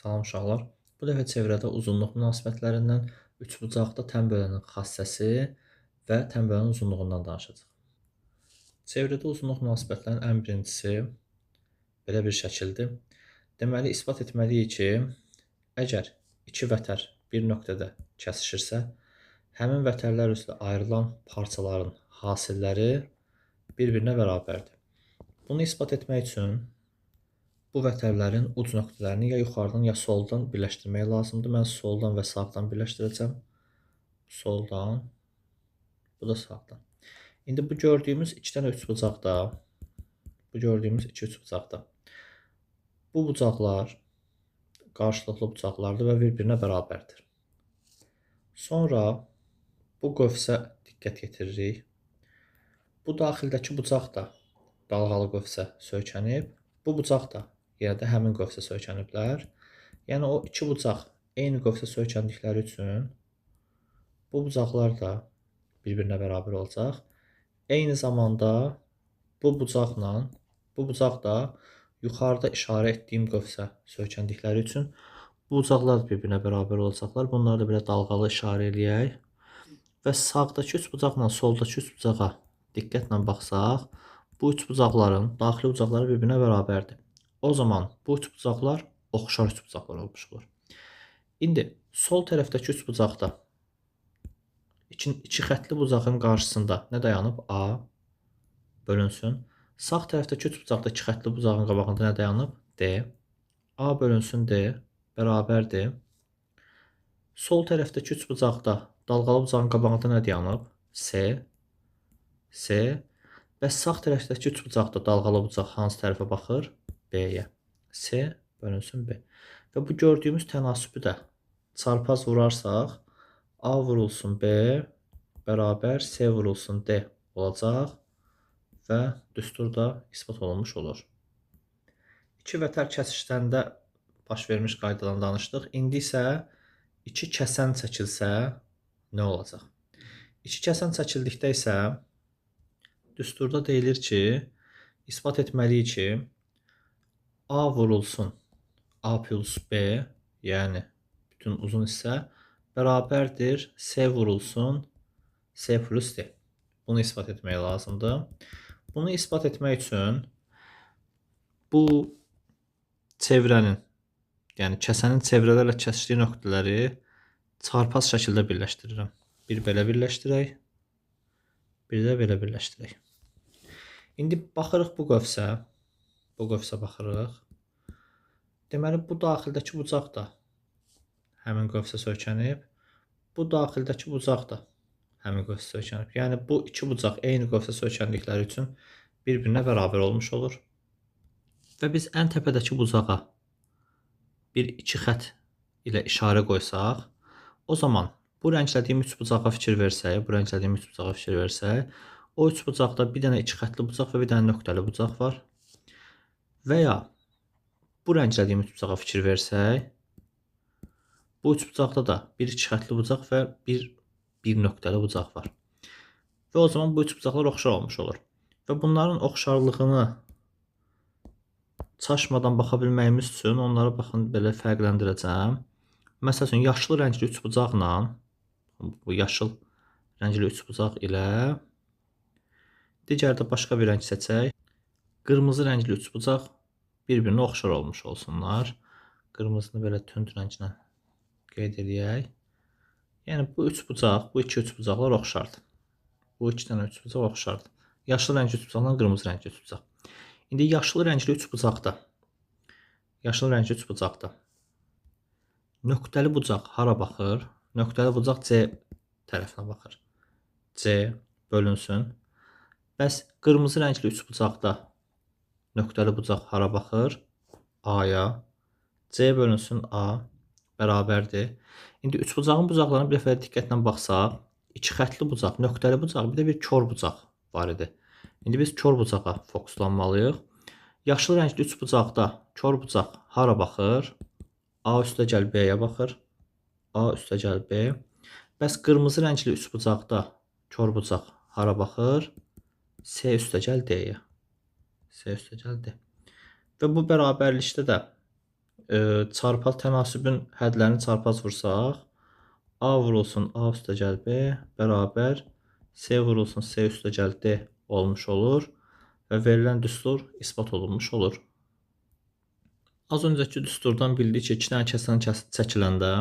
Salam uşaqlar. Bu dəfə çevrədə uzunluq münasibətlərindən, üçbucaqda tən bölənin xassəsi və tən bölənin uzunluğundan danışacağıq. Çevrədə uzunluq münasibətlərinin ən birincisi belə bir şəkildir. Deməli, isbat etməliyik ki, əgər iki vətər bir nöqtədə kəsişirsə, həmin vətərlər üzrə ayrılan parçaların hasilləri bir-birinə bərabərdir. Bunu isbat etmək üçün bu vətərlərin uc nöqtələrini ya yuxarıdan, ya soldan birləşdirmək lazımdır. Mən soldan və sağdan birləşdirəcəm. Soldan, bu da sağdan. İndi bu gördüyümüz iki dənə üçbucaqda, bu bucaqlar qarşılıqlı bucaqlardır və bir-birinə bərabərdir. Sonra bu qövsə diqqət yetiririk. Bu daxildəki bucaq da dalğalı qövsə söykənib. Bu bucaq da yenə də həmin qövsə söykəniblər. Yəni o iki bucaq eyni qövsə söykəndikləri üçün bu bucaqlar da bir-birinə bərabər olacaq. Eyni zamanda bu bucaq da yuxarıda işarə etdiyim qövsə söykəndikləri üçün bu bucaqlar da bir-birinə bərabər olacaqlar. Bunları da belə dalğalı işarə eləyək. Və sağdakı üç bucaqla soldakı üç bucağa diqqətlə baxsaq, bu üç bucaqların daxili bucaqları bir-birinə bərabərdir. O zaman bu üç bucaqlar oxşar üç bucaqlar olmuş olur. İndi sol tərəfdəki üç bucaqda iki xəttli bucağın qarşısında nə dayanıb? A bölünsün. Sağ tərəfdəki üç bucaqda iki xəttli bucağın qabağında nə dayanıb? D. A bölünsün D bərabərdir. Sol tərəfdəki üç bucaqda dalğalı bucağın qabağında nə dayanıb? C. Və sağ tərəfdəki üç bucaqda dalğalı bucaq hansı tərəfə baxır? B-yə. C bölünsün B. Və bu gördüyümüz tənasübü də çarpaz vurarsaq, A vurulsun B bərabər C vurulsun D olacaq və düstur da isbat olunmuş olur. İki vətər kəsişləndə baş vermiş qaydadan danışdıq. İndi isə iki kəsən çəkilsə nə olacaq? İki kəsən çəkildikdə isə düsturda deyilir ki, isbat etməliyik ki, A vurulsun A plus B, yəni bütün uzun hissə bərabərdir C vurulsun C plus D. Bunu isbat etmək lazımdır. Bunu isbat etmək üçün bu çevrənin, yəni kəsənin çevrələrlə kəsişdiyi nöqtələri çarpaz şəkildə birləşdirirəm. Bir belə birləşdirək, bir də belə birləşdirək. İndi baxırıq bu qövsə baxırıq. Deməli, bu daxildəki bucaq da həmin qövsə söykənib. Bu daxildəki bucaq da həmin qövsə söykənib. Yəni, bu iki bucaq eyni qövsə söykəndikləri üçün bir-birinə bərabər olmuş olur. Və biz ən təpədəki bucağa bir iki xət ilə işarə qoysaq, o zaman bu rənglədiyim üç bucağa fikir versək, o üç bucaqda bir dənə iki xətli bucaq və bir dənə nöqtəli bucaq var. Və ya bu rənglədiyim üç bucağa fikir versək, bu üç bucaqda da bir iki xətli bucaq və bir nöqtəli bucaq var. Və o zaman bu üç bucaqlar oxşar olmuş olur. Və bunların oxşarlığını çaşmadan baxa bilməyimiz üçün onları baxın belə fərqləndirəcəm. Məsəl üçün, yaşıl rəngli üç bucaqla, bu yaşıl rəngli üç bucaq ilə digərdə başqa bir rəng seçək. Qırmızı rəngli üç bucaq bir-birinə oxşar olmuş olsunlar. Qırmızını belə tünd rənglə qeyd edək. Yəni, bu iki üç bucaqlar oxşardır. Bu iki dənə üç bucaq oxşardır. Yaşıl rəngli üç bucaqla qırmızı rəngli üç bucaq. İndi yaşıl rəngli üç bucaqda nöqtəli bucaq hara baxır? Nöqtəli bucaq C tərəfinə baxır. C bölünsün. Bəs qırmızı rəngli üç bucaqda nöqtəli bucaq hara baxır? A-ya. C bölünsün A bərabərdir. İndi üç bucağın bucaqlarına bir dəfə diqqətlə baxsaq, iki xətli bucaq, nöqtəli bucaq, bir də bir kör bucaq var idi. İndi biz kör bucağa fokuslanmalıyıq. Yaşıl rəngli üç bucaqda kör bucaq hara baxır? A üstə gəl B-yə baxır. A üstə gəl B. Bəs qırmızı rəngli üç bucaqda kör bucaq hara baxır? C üstə gəl D-yə. C üstə gəl D. Və bu bərabərlikdə də çarpaz tənasübün hədlərini çarpaz vursaq, A vurulsun A üstəgəl B bərabər C vurulsun C üstəgəl D olmuş olur və verilən düstur isbat olunmuş olur. Az öncəki düsturdan bildik ki, 2 dənə kəsən çəkiləndə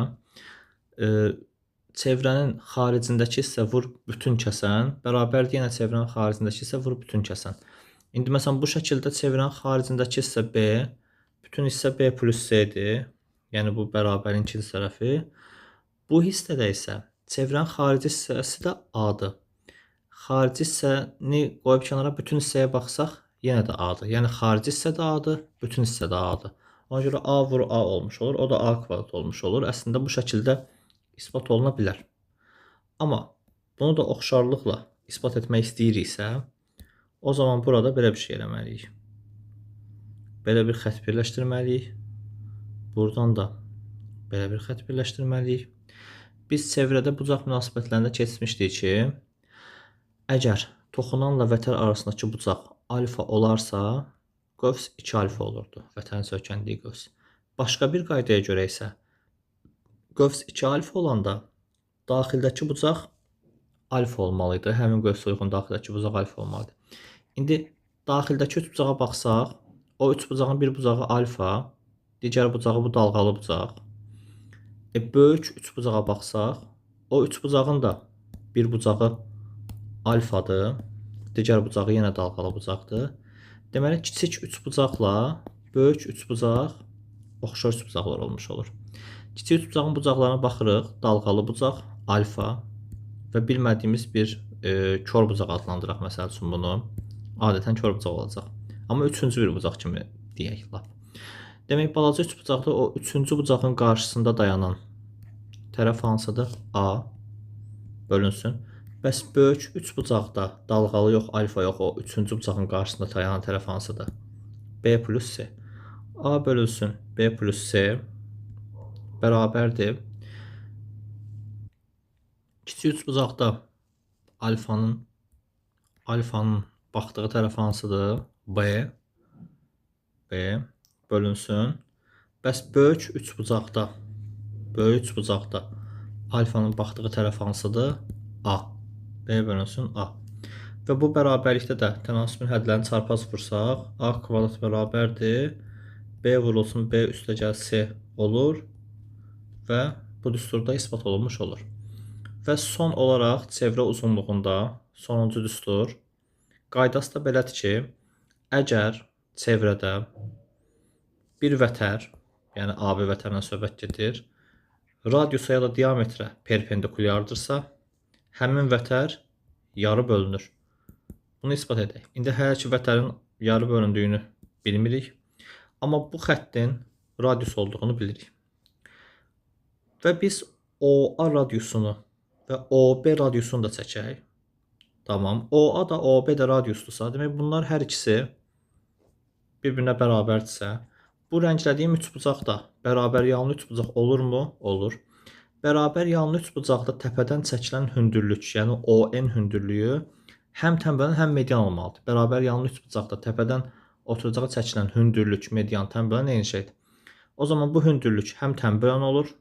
çevrənin xaricindəki hissə vur bütün kəsən, bərabərdir yenə çevrənin xaricindəki hissə vur bütün kəsən. İndi məsələn bu şəkildə çevrənin xaricindəki hissə B, bütün hissə B plus C-dir. Yəni bu bərabərin ikinci tərəfi. Bu hissədə isə çevrənin xarici hissəsi də A-dır. Xarici hissəni qoyub kənara bütün hissəyə baxsaq, yenə də A-dır. Yəni xarici hissə də A-dır, bütün hissə də A-dır. Ona görə A vur A olmuş olur, o da A kvadrat olmuş olur. Əslində bu şəkildə isbat oluna bilər. Amma bunu da oxşarlıqla isbat etmək istəyiriksə, o zaman burada belə bir şey eləməliyik. Belə bir xətt birləşdirməliyik. Buradan da belə bir xətt birləşdirməliyik. Biz çevrədə bucaq münasibətlərində keçmişdik ki, əgər toxunanla vətər arasındakı bucaq alfa olarsa, qövs 2 alfa olurdu. Vətərin söykəndiyi qövs. Başqa bir qaydaya görə isə qövs 2 alfa olanda daxildəki bucaq alfa olmalıydı. Həmin qövsə uyğun daxildəki bucaq alfa olmalıydı. İndi daxildəki 3 bucağa baxsaq, o 3 bucağın bir bucağı alfa, digər bucağı bu dalğalı bucaq. Böyük 3 bucağa baxsaq, o 3 bucağın da bir bucağı alfadır, digər bucağı yenə dalğalı bucaqdır. Deməli, kiçik 3 bucaqla böyük 3 bucaq oxşar 3 bucaqlar olmuş olur. Kiçik 3 bucağın bucaqlarına baxırıq, dalğalı bucaq, alfa və bilmədiyimiz bir kör bucaq adlandıraq məsəl üçün bunu. Adətən kör bucaq olacaq. Amma üçüncü bir bucaq kimi deyək lap. Demək, balaca 3 bucaqda o üçüncü bucağın qarşısında dayanan tərəf hansıdır? A bölünsün. Bəs böyük 3 bucaqda dalğalı yox, alfa yox, o üçüncü bucağın qarşısında dayanan tərəf hansıdır? B plus C. A bölünsün B plus C bərabərdir. Kiçik 3 bucaqda alfanın baxdığı tərəf hansıdır? B bölünsün. Bəs böyük 3 bucaqda alfanın baxdığı tərəf hansıdır? A. B bölünsün A. Və bu bərabərlikdə də tənasübün hədlərini çarpaz vursaq, A kvadrat bərabərdir. B vurulsun B üstəgəl C olur və bu düsturda isbat olunmuş olur. Və son olaraq çevrə uzunluğunda sonuncu düstur qaydası da belədir ki, əgər çevrədə bir vətər, yəni AB vətərindən söhbət gedir, radiusa ya da diametrə perpendikulyardırsa, həmin vətər yarı bölünür. Bunu isbat edək. İndi hələ ki vətərin yarı bölündüyünü bilmirik, amma bu xəttin radius olduğunu bilirik. Və biz OA radiusunu və OB radiusunu da çəkək. Tamam. OA da OB də radiusdursa, demək bunlar hər ikisi bir-birinə bərabərdirsə, bu rənglədiyim 3 bucaq da bərabər yanlı 3 bucaq olurmu? Olur. Bərabər yanlı 3 bucaqda təpədən çəkilən hündürlük, yəni ON hündürlüyü həm tənbəlin, həm median olmalıdır. Bərabər yanlı 3 bucaqda təpədən oturacağa çəkilən hündürlük, median, tənbəlin eyni şeydir. O zaman bu hündürlük həm tənbəlin olur,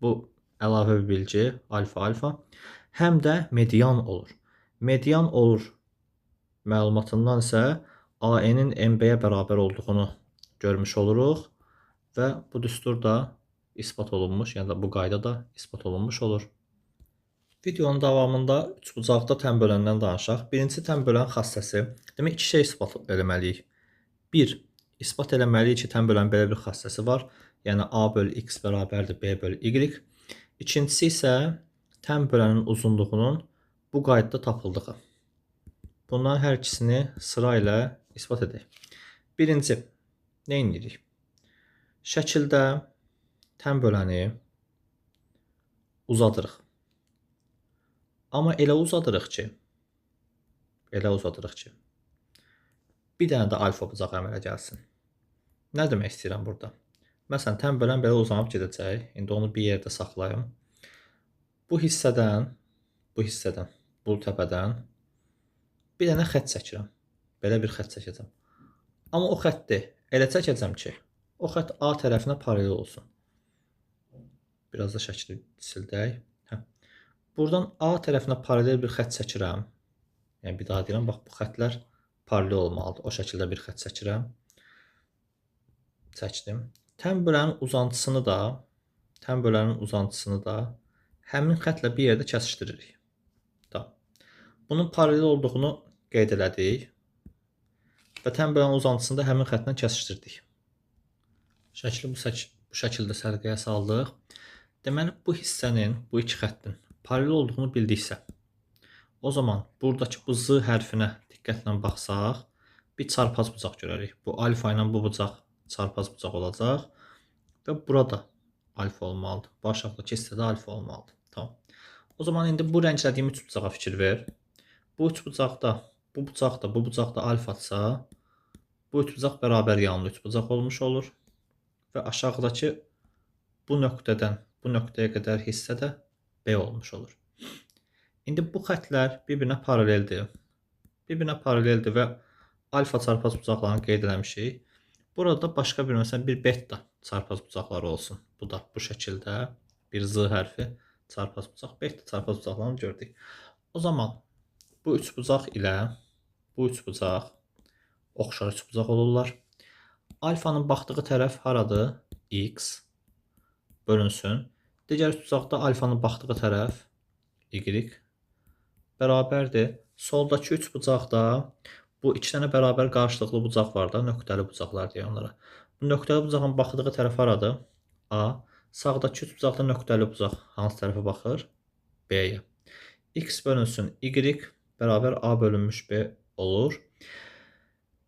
bu əlavə bir bilgi, alfa, həm də median olur. Median olur məlumatından isə AN-in MB-yə bərabər olduğunu görmüş oluruq və bu düstur da isbat olunmuş, yəni bu qayda da isbat olunmuş olur. Videonun davamında 3 bucaqda tənböləndən danışaq. Birinci tənbölən xassəsi, demək 2 şey isbat eləməliyik. 1. İsbat eləməliyik ki, tənbölənin belə bir xassəsi var, yəni A bölü X bərabərdir B bölü Y. İkincisi isə tənbölənin uzunluğunun bu qaydada tapıldığı. Bunların hər ikisini sıra ilə isbat edək. Birinci, nə edirik? Şəkildə tənböləni uzadırıq. Amma elə uzadırıq ki, bir dənə də alfa bucağı əmələ gəlsin. Nə demək istəyirəm burada? Məsələn, tənbölən belə uzanıb gedəcək. İndi onu bir yerdə saxlayım. Bu hissədən, bu təpədən bir dənə xətt çəkirəm. Belə bir xətt çəkəcəm. Amma o xətti elə çəkəcəm ki, O xətt A tərəfinə paralel olsun. Biraz da şəkli sildək. Buradan A tərəfinə paralel bir xətt çəkirəm. Yəni bir daha deyirəm, bax bu xəttlər paralel olmalıdır. O şəkildə bir xətt çəkirəm. Çəkdim. Tən bölənin uzantısını da həmin xəttlə bir yerdə kəsişdiririk. Tamam. Bunun paralel olduğunu qeyd elədik və tən bölənin uzantısını da həmin xəttlə kəsişdirdik. Şəkli bu şəkildə səliqəyə saldıq. Deməli, bu hissənin, bu iki xəttin paralel olduğunu bildiksə, o zaman buradakı bu Z hərfinə diqqətlə baxsaq, bir çarpaz bucaq görərik. Bu alfa ilə bu bucaq çarpaz bucaq olacaq və burada alfa olmalıdır. Bu aşağıdakı hissədə alfa olmalıdır. Tamam. O zaman indi bu rənglədiyim üç bucağa fikir ver. Bu üç bucaqda, bu bucaqda alfadsa, bu üç bucaq bərabər yanlı üç bucaq olmuş olur və aşağıdakı bu nöqtədən bu nöqtəyə qədər hissə də B olmuş olur. İndi bu xəttlər bir-birinə paraleldir. Və alfa çarpaz bucaqlarını qeyd eləmişik. Burada başqa bir, məsələn, bir beta çarpaz bucaqları olsun. Bu da bu şəkildə bir Z hərfi çarpaz bucaq, beta çarpaz bucaqlarını gördük. O zaman bu üç bucaq ilə bu üç bucaq oxşar üç bucaq olurlar. Alfanın baxdığı tərəf haradır? X bölünsün. Digər üç bucaqda alfanın baxdığı tərəf Y bərabərdir. Soldakı üç bucaqda bu iki dənə bərabər qarşılıqlı bucaq var da, nöqtəli bucaqlar deyək onlara. Bu nöqtəli bucağın baxdığı tərəf haradır? A. Sağdakı üç bucaqda nöqtəli bucaq hansı tərəfə baxır? B-yə. X bölünsün Y bərabər A bölünmüş B olur.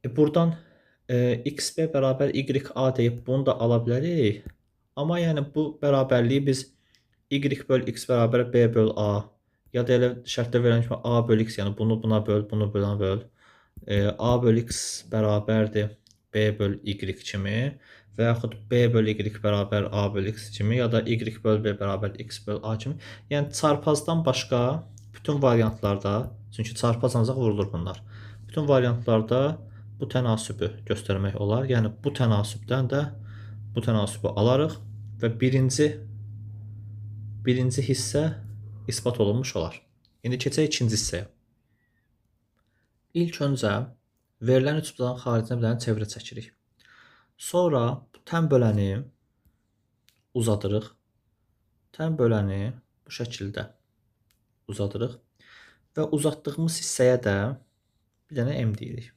Buradan XB bərabər YA deyib bunu da ala bilərik. Amma yəni bu bərabərliyi biz Y böl X bərabər B böl A ya da elə şərtdə verən kimi A böl X, yəni bunu buna böl, bunu buna böl. A böl X bərabərdir B böl Y kimi və yaxud B böl Y bərabər A böl X kimi ya da Y böl B bərabər X böl A kimi. Yəni çarpazdan başqa bütün variantlarda, çünki çarpaz ancaq vurulur bunlar. Bütün variantlarda bu tənasübü göstərmək olar. Yəni bu tənasübdən də bu tənasübü alarıq və birinci hissə isbat olunmuş olar. İndi keçək ikinci hissəyə. İlk öncə verilən üç bucağın xaricinə bir dənə çevrə çəkirik. Sonra bu tən böləni uzadırıq. Tən böləni bu şəkildə uzadırıq və uzatdığımız hissəyə də bir dənə M deyirik.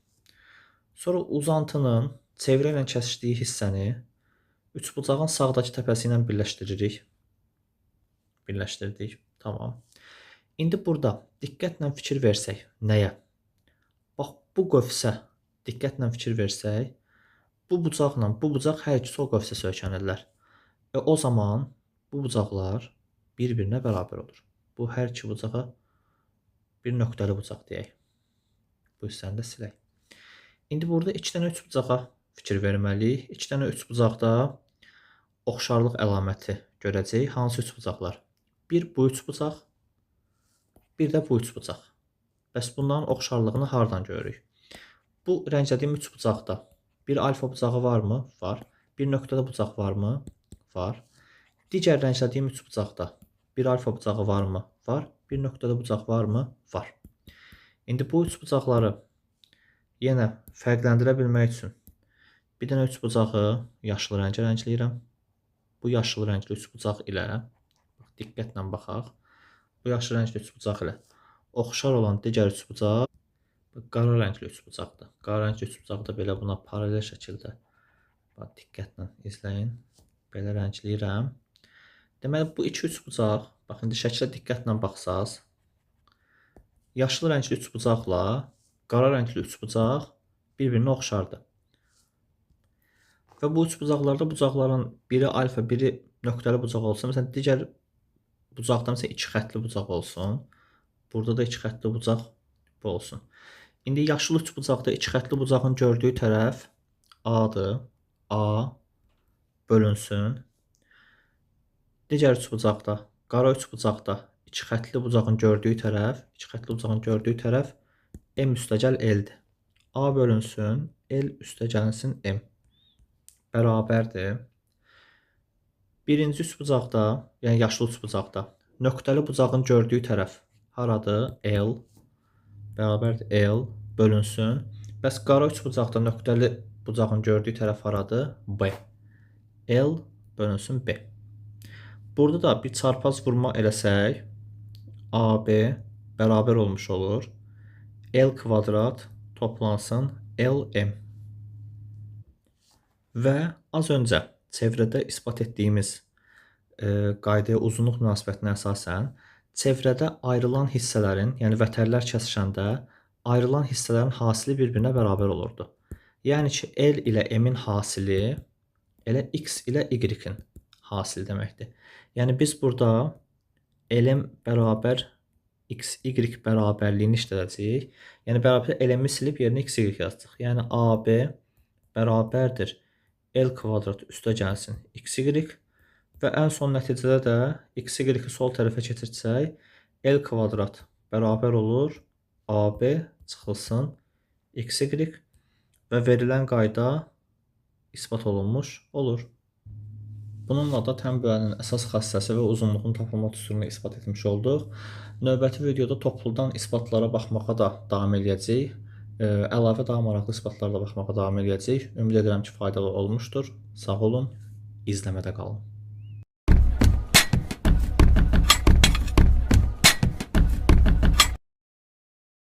Sonra uzantının çevrə ilə kəsişdiyi hissəni üç bucağın sağdakı təpəsi ilə birləşdiririk. Birləşdirdik. Tamam. İndi burada diqqətlə fikir versək, nəyə? Bax, bu qövsə diqqətlə fikir versək, bu bucaqla bu bucaq hər ikisi o qövsə söykənirlər. O zaman bu bucaqlar bir-birinə bərabər olur. Bu hər iki bucağa bir nöqtəli bucaq deyək. Bu hissəni də silək. İndi burada iki dənə üç bucağa fikir verməliyik. İki dənə üç bucaqda oxşarlıq əlaməti görəcəyik. Hansı üç bucaqlar? Bir bu üç bucaq, bir də bu üç bucaq. Bəs bunların oxşarlığını hardan görürük? Bu rənglədiyim üç bucaqda bir alfa bucağı varmı? Var. Bir nöqtəli bucaq varmı? Var. Digər rənglədiyim üç bucaqda bir alfa bucağı varmı? Var. Bir nöqtəli bucaq varmı? Var. İndi bu üç bucaqları yenə fərqləndirə bilmək üçün bir dənə üç bucağı yaşıl rəngə rəngləyirəm. Bu yaşıl rəngli üç bucaq ilə diqqətlə baxaq. Bu yaşıl rəngli üç bucaq ilə oxşar olan digər üç bucaq qara rəngli üç bucaqdır. Qara rəngli üç bucaq da belə buna paralel şəkildə diqqətlə izləyin. Belə rəngləyirəm. Deməli bu iki üç bucaq, bax indi şəklə diqqətlə baxsaz, yaşıl rəngli üç bucaqla qara rəngli üç bucaq bir-birinə oxşardır. Və bu üç bucaqlarda bucaqların biri alfa, biri nöqtəli bucaq olsa, məsələn digər bucaqda məsələn iki xəttli bucaq olsun. Burada da iki xəttli bucaq bu olsun. İndi yaşıl üç bucaqda iki xəttli bucağın gördüyü tərəf A-dır. A bölünsün. Digər üç bucaqda, qara üç bucaqda iki xəttli bucağın gördüyü tərəf M üstəgəl L-dir. A bölünsün, L üstəgəlsin M. bərabərdir. Birinci üçbucaqda, yəni yaşlı üçbucaqda nöqtəli bucağın gördüyü tərəf haradır? L bərabərdir L bölünsün. Bəs qara üçbucaqda nöqtəli bucağın gördüyü tərəf haradır? B. L bölünsün B. Burada da bir çarpaz vurma eləsək, AB bərabər olmuş olur. L kvadrat toplansın LM. Və az öncə çevrədə isbat etdiyimiz qaydaya uzunluq münasibətinə əsasən çevrədə ayrılan hissələrin, yəni vətərlər kəsişəndə ayrılan hissələrin hasili bir-birinə bərabər olurdu. Yəni ki, L ilə M-in hasili elə X ilə Y-in hasili deməkdir. Yəni biz burada LM bərabər XY bərabərliyini işlədəcəyik. Yəni bərabər LM-i silib yerinə XY yazacaq. Yəni AB bərabərdir L kvadrat üstə gəlsin XY və ən son nəticədə də XY-i sol tərəfə keçirsək L kvadrat bərabər olur AB çıxılsın XY və verilən qayda isbat olunmuş olur. Bununla da təm bölənin əsas xassəsi və uzunluğun tapılma düsturunu isbat etmiş olduq. Növbəti videoda topludan isbatlara baxmağa da davam edəcəyik. Əlavə daha maraqlı isbatlara da baxmağa davam edəcəyik. Ümid edirəm ki, faydalı olmuşdur. Sağ olun, izləmədə qalın.